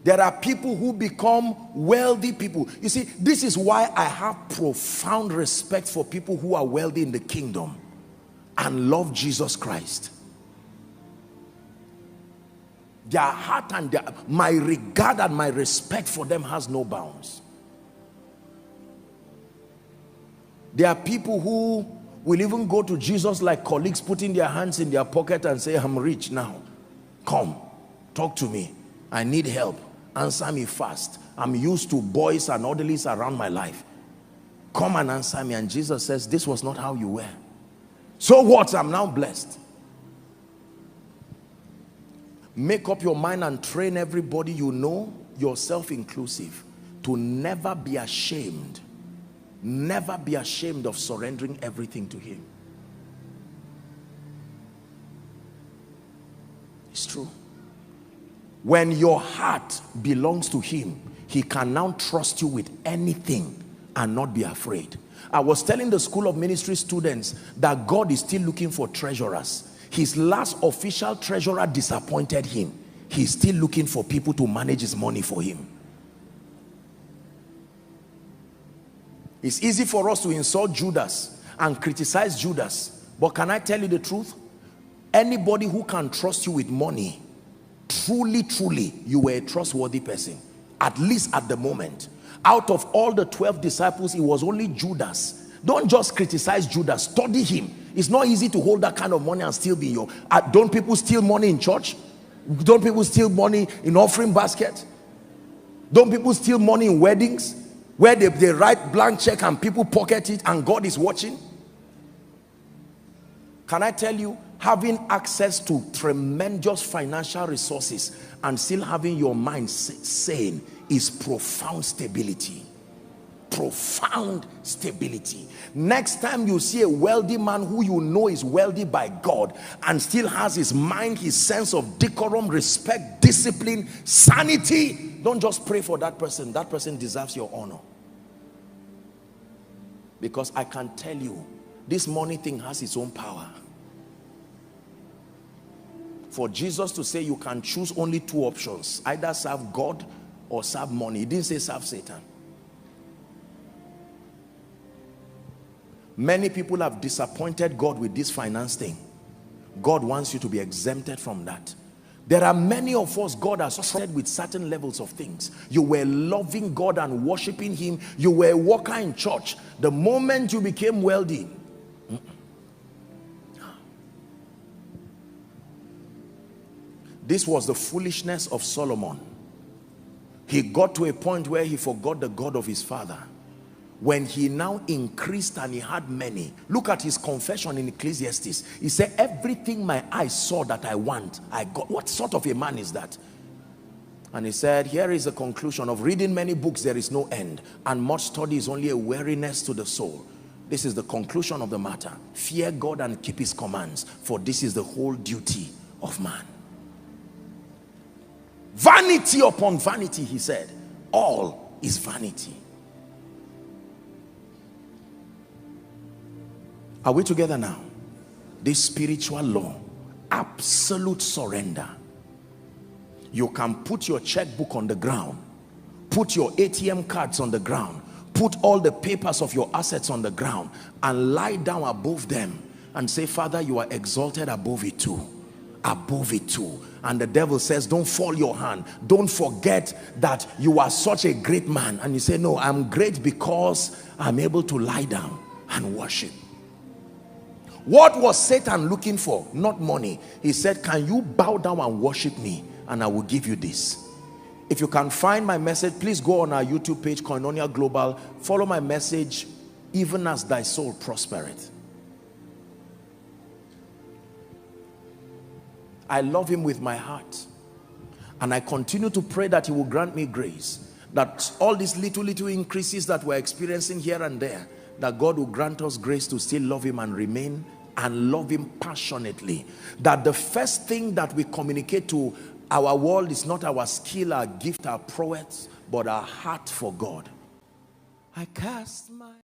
There are people who become wealthy people. You see, this is why I have profound respect for people who are wealthy in the kingdom and love Jesus Christ. Their heart and my regard and my respect for them has no bounds. There are people who will even go to Jesus like colleagues, putting their hands in their pocket and say, I'm rich now. Come, talk to me. I need help. Answer me fast. I'm used to boys and orderlies around my life. Come and answer me. And Jesus says, this was not how you were. So what? I'm now blessed. Make up your mind and train everybody you know, yourself inclusive, to never be ashamed. Never be ashamed of surrendering everything to him. It's true. When your heart belongs to him, he can now trust you with anything and not be afraid. I was telling the School of Ministry students that God is still looking for treasurers. His last official treasurer disappointed him. He's still looking for people to manage his money for him. It's easy for us to insult Judas and criticize Judas, but can I tell you the truth? Anybody who can trust you with money, truly, you were a trustworthy person, at least at the moment. Out of all the 12 disciples, it was only Judas. Don't just criticize Judas, study him. It's not easy to hold that kind of money and still be your... don't people steal money in church? Don't people steal money in offering basket? Don't people steal money in weddings where they write blank check and people pocket it and God is watching? Can I tell you, having access to tremendous financial resources and still having your mind sane is profound stability. Profound stability. Next time you see a wealthy man who you know is wealthy by God and still has his mind, his sense of decorum, respect, discipline, sanity, don't just pray for that person. That person deserves your honor. Because I can tell you, this money thing has its own power. For Jesus to say you can choose only two options, either serve God or serve money. He didn't say serve Satan. Many people have disappointed God with this finance thing. God wants you to be exempted from that. There are many of us God has said with certain levels of things. You were loving God and worshiping him. You were a worker in church. The moment you became wealthy, this was the foolishness of Solomon. He got to a point where he forgot the God of his father. When he now increased and he had many, look at his confession in Ecclesiastes. He said, everything my eyes saw that I want, I got. What sort of a man is that? And he said, here is the conclusion of reading many books, there is no end, and much study is only a weariness to the soul. This is the conclusion of the matter. Fear God and keep his commands, for this is the whole duty of man. Vanity upon vanity, he said. All is vanity. Are we together now? This spiritual law, absolute surrender. You can put your checkbook on the ground, put your ATM cards on the ground, put all the papers of your assets on the ground and lie down above them and say, Father, you are exalted above it too. Above it too. And the devil says, don't fall your hand. Don't forget that you are such a great man. And you say, no, I'm great because I'm able to lie down and worship. What was Satan looking for? Not money. He said, can you bow down and worship me? And I will give you this. If you can find my message, please go on our YouTube page, Koinonia Global. Follow my message, even as thy soul prospereth. I love him with my heart. And I continue to pray that he will grant me grace. That all these little increases that we're experiencing here and there, that God will grant us grace to still love him and remain and love him passionately. That the first thing that we communicate to our world is not our skill, our gift, our prowess, but our heart for God. I cast my